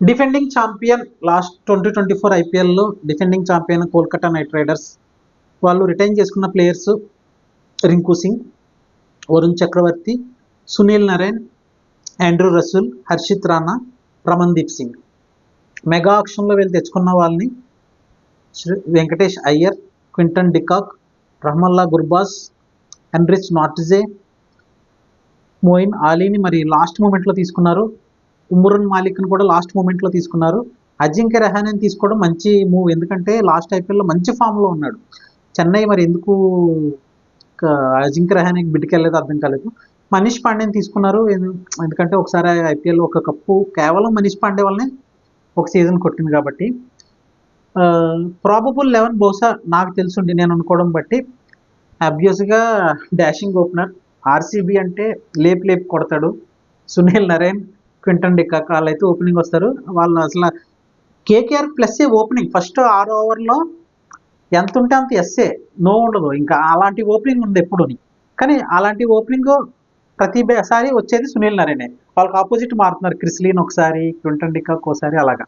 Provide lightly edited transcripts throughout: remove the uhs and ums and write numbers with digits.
Defending champion last 2024 ఐపీఎల్లో defending champion Kolkata Knight Riders వాళ్ళు retain చేసుకున్న players Rinku Singh, Varun Chakravarthy, Sunil Narine, Andre Russell, Harshit Rana, Ramandeep Singh. Mega ఆక్షన్లో వీళ్ళు తెచ్చుకున్న వాళ్ళని Venkatesh Iyer, Quinton de Kock, Rahmanullah Gurbaz, Heinrich Nortje, Moeen ఆలీని మరి లాస్ట్ మూమెంట్లో తీసుకున్నారు. ఉమ్రాన్ మాలిక్ని కూడా లాస్ట్ మూమెంట్లో తీసుకున్నారు. అజింక్య రహానేని తీసుకోవడం మంచి మూవ్, ఎందుకంటే లాస్ట్ ఐపీఎల్లో మంచి ఫామ్లో ఉన్నాడు. చెన్నై మరి ఎందుకు అజింక్య రహానేకి బిడ్డకెళ్ళలేదు అర్థం కాలేదు. మనీష్ పాండేని తీసుకున్నారు, ఎందుకంటే ఒకసారి ఐపీఎల్ ఒక కప్పు కేవలం మనీష్ పాండే వల్లనే ఒక సీజన్ కొట్టింది కాబట్టి. ప్రాబబుల్ 11 బహుశా నాకు తెలుసుండి నేను అనుకోవడం బట్టి అబ్వియస్గా డాషింగ్ ఓపెనర్, ఆర్సీబీ అంటే లేపు కొడతాడు. సునీల్ నరైన్, క్వింటన్ డికాక్ వాళ్ళైతే ఓపెనింగ్ వస్తారు. వాళ్ళు అసలు కేకేఆర్ ప్లస్ ఓపెనింగ్ ఫస్ట్ 6 ఓవర్లో ఎంత ఉంటే అంత ఎస్ఏ, నో ఉండదు. ఇంకా అలాంటి ఓపెనింగ్ ఉంది ఎప్పుడుని, కానీ అలాంటి ఓపెనింగ్ ప్రతిసారి వచ్చేది సునీల్ నరైనే. వాళ్ళకి ఆపోజిట్ మారుతున్నారు, క్రిస్లీన్ ఒకసారి, క్వింటన్ డికాక్ ఒకసారి అలాగా.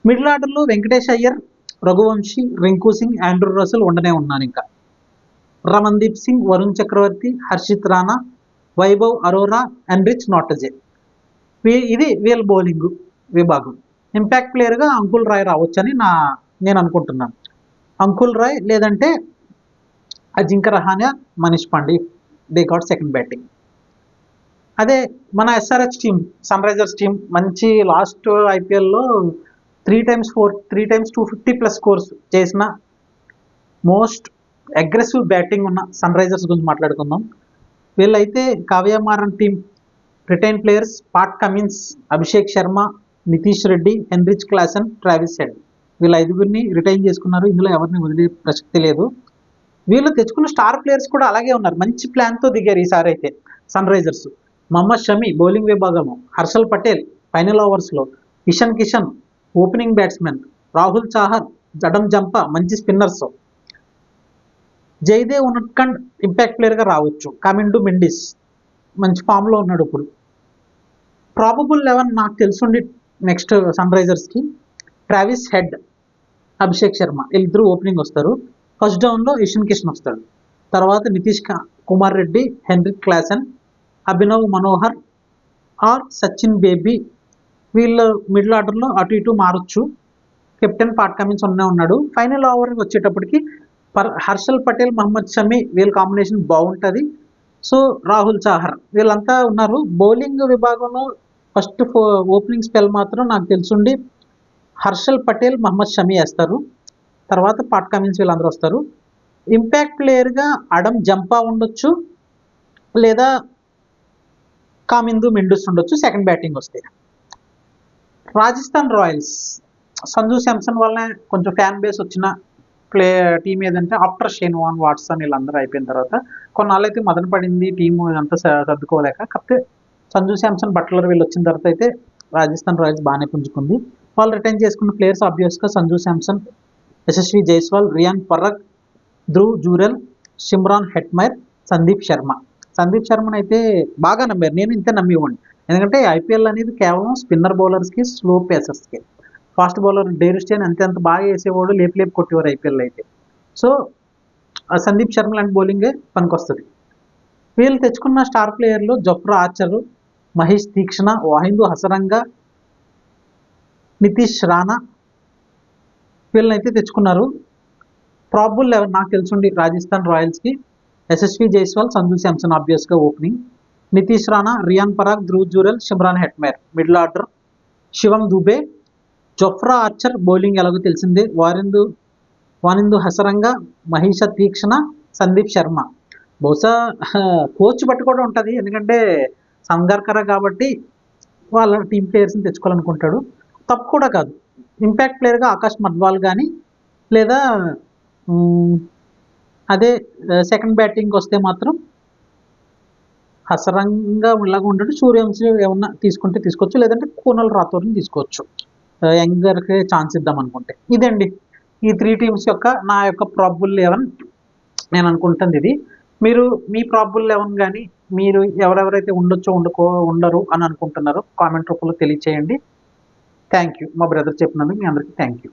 మిడిల్ ఆర్డర్లో వెంకటేష్ అయ్యర్, రఘువంశీ, రింకు సింగ్, ఆండ్రూ రసూల్ ఉండనే ఉన్నారు. ఇంకా రమన్దీప్ సింగ్, వరుణ్ చక్రవర్తి, హర్షిత్ రాణా, వైభవ్ అరోరా, హెన్రిచ్ నాట్జే. ఇది వీళ్ళ బౌలింగ్ విభాగం. ఇంపాక్ట్ ప్లేయర్గా అంకుల్ రాయ్ రావచ్చని నేను అనుకుంటున్నాను. అంకుల్ రాయ్ లేదంటే Ajinkya Rahane, Manish Pandey, they got second batting. అదే మన SRH team, Sunrisers team మంచి లాస్ట్ ఐపీఎల్లో 3 times 250+ స్కోర్స్ చేసిన మోస్ట్ అగ్రెసివ్ బ్యాటింగ్ ఉన్న సన్ రైజర్స్ గురించి మాట్లాడుకుందాం. వీళ్ళైతే Kavya Maran team retain players Pat Cummins, Abhishek Sharma, Nitish Reddy, Heinrich Klaasen, Travis Head. వీళ్ళ 5గురిని రిటైన్ చేసుకున్నారు. ఇందులో ఎవరిని వదిలే ప్రసక్తి లేదు. వీళ్ళు తెచ్చుకున్న స్టార్ ప్లేయర్స్ కూడా అలాగే ఉన్నారు, మంచి ప్లాన్తో దిగారు ఈసారి అయితే Sunrisers. Mohammed Shami bowling విభాగము, హర్షల్ పటేల్ ఫైనల్ ఓవర్స్లో, Ishan Kishan opening batsmen, Rahul Chahar, Adam Zampa మంచి స్పిన్నర్స్, జైదేవ్ ఉనట్కండ్ ఇంపాక్ట్ ప్లేయర్గా రావచ్చు, కమిండు మెండిస్ మంచి ఫామ్లో ఉన్నాడు ఇప్పుడు. ప్రాబబుల్ 11 నాకు తెలుసుండి నెక్స్ట్ సన్ రైజర్స్కి ట్రావిస్ హెడ్, అభిషేక్ శర్మ వీళ్ళిద్దరూ ఓపెనింగ్ వస్తారు. ఫస్ట్ డౌన్లో ఇషాన్ కిషన్ వస్తాడు. తర్వాత Nitish Kumar Reddy, Heinrich Klaasen, Abhinav Manohar or Sachin Baby. వీళ్ళు మిడిల్ ఆర్డర్లో అటు ఇటు మారచ్చు. కెప్టెన్ పాట్ కమిన్స్ ఉన్నాడు. ఫైనల్ ఓవర్ వచ్చేటప్పటికి హర్షల్ పటేల్, మహమ్మద్ షమి వీళ్ళ కాంబినేషన్ బాగుంటుంది. సో రాహుల్ చాహర్ వీళ్ళంతా ఉన్నారు. బౌలింగ్ విభాగంలో ఫస్ట్ ఓపెనింగ్ స్పెల్ మాత్రం నాకు తెలుసుండి హర్షల్ పటేల్, మహమ్మద్ షమి వేస్తారు. తర్వాత పాట్ కమిన్స్ వీళ్ళందరూ వస్తారు. ఇంపాక్ట్ ప్లేయర్గా అడమ్ జంపా ఉండొచ్చు, లేదా కామిందు మెండిస్ ఉండొచ్చు సెకండ్ బ్యాటింగ్ వస్తే. రాజస్థాన్ రాయల్స్ సంజు శాంసన్ వల్లనే కొంచెం ఫ్యాన్ బేస్ వచ్చిన టీం ఏదంటే ఆఫ్టర్ షేన్ వాట్సన్ వీళ్ళందరూ అయిపోయిన తర్వాత కొన్నాళ్ళైతే మదన పడింది టీము అంతా సర్దుకోలేక. కాకపోతే సంజు శాంసన్, బట్లర్ వీళ్ళు వచ్చిన తర్వాత అయితే రాజస్థాన్ రాయల్స్ బాగానే పుంజుకుంది. వాళ్ళు రిటైన్ చేసుకున్న ప్లేయర్స్ ఆబ్వియస్గా Sanju Samson, Yashasvi Jaiswal, rayon Parag, Dhruv Jurel, Shimron Hetmyer, Sandeep Sharma. Sandeep శర్మను అయితే బాగా నమ్మారు, నేను ఇంతే నమ్మివ్వండి. ఎందుకంటే ఐపీఎల్ అనేది కేవలం స్పిన్నర్ బౌలర్స్కి, స్లో పేసర్స్కి. ఫాస్ట్ బౌలర్ డేర్ స్టేన్ ఎంత బాగా వేసేవాడు, లేపు కొట్టేవారు ఐపీఎల్ అయితే. సో సందీప్ శర్మ లాంటి బౌలింగే పనికొస్తుంది. వీళ్ళు తెచ్చుకున్న స్టార్ ప్లేయర్లు జఫ్రా ఆర్చర్, మహేష్ తీక్షణ, వాహిందు హసరంగా, నితీష్ రాణా వీళ్ళనైతే తెచ్చుకున్నారు. ప్రాబబుల్ 11 నాకు తెలుసుండి రాజస్థాన్ రాయల్స్కి యశస్వి జైస్వాల్, సంజు శాంసన్ ఆబ్వియస్గా opening, Nitish Rana, Riyan Parag, Dhruv Jurel, Shimron Hetmyer middle order, Shivam Dube, Jofra Archer bowling ఎలాగో తెలిసిందే, వానిందు హసరంగా, మహేష తీక్షణ, సందీప్ శర్మ. బహుశా కోచ్ బట్టి కూడా ఉంటుంది, ఎందుకంటే సంగర్కర కాబట్టి వాళ్ళ టీం ప్లేయర్స్ని తెచ్చుకోవాలనుకుంటాడు. తప్పు కూడా కాదు. ఇంపాక్ట్ ప్లేయర్గా ఆకాష్ మద్వాల్ కానీ, లేదా అదే సెకండ్ బ్యాటింగ్ వస్తే మాత్రం హసరంగా ఇలాగా ఉంటాడు. సూర్యవంశీ ఏమన్నా తీసుకుంటే తీసుకోవచ్చు, లేదంటే కూనల్ రాథోర్ని తీసుకోవచ్చు యంగర్కి ఛాన్స్ ఇద్దాం అనుకుంటే. ఇదండి ఈ 3 టీమ్స్ యొక్క నా యొక్క ప్రాబబుల్ 11 నేను అనుకుంటుంది ఇది. మీరు మీ ప్రాబబుల్ 11 కానీ మీరు ఎవరెవరైతే ఉండొచ్చో ఉండరు అని అనుకుంటున్నారో కామెంట్ రూపంలో తెలియచేయండి. Thank you. మా బ్రదర్ చెప్పినందుకు మీ అందరికీ థ్యాంక్ యూ.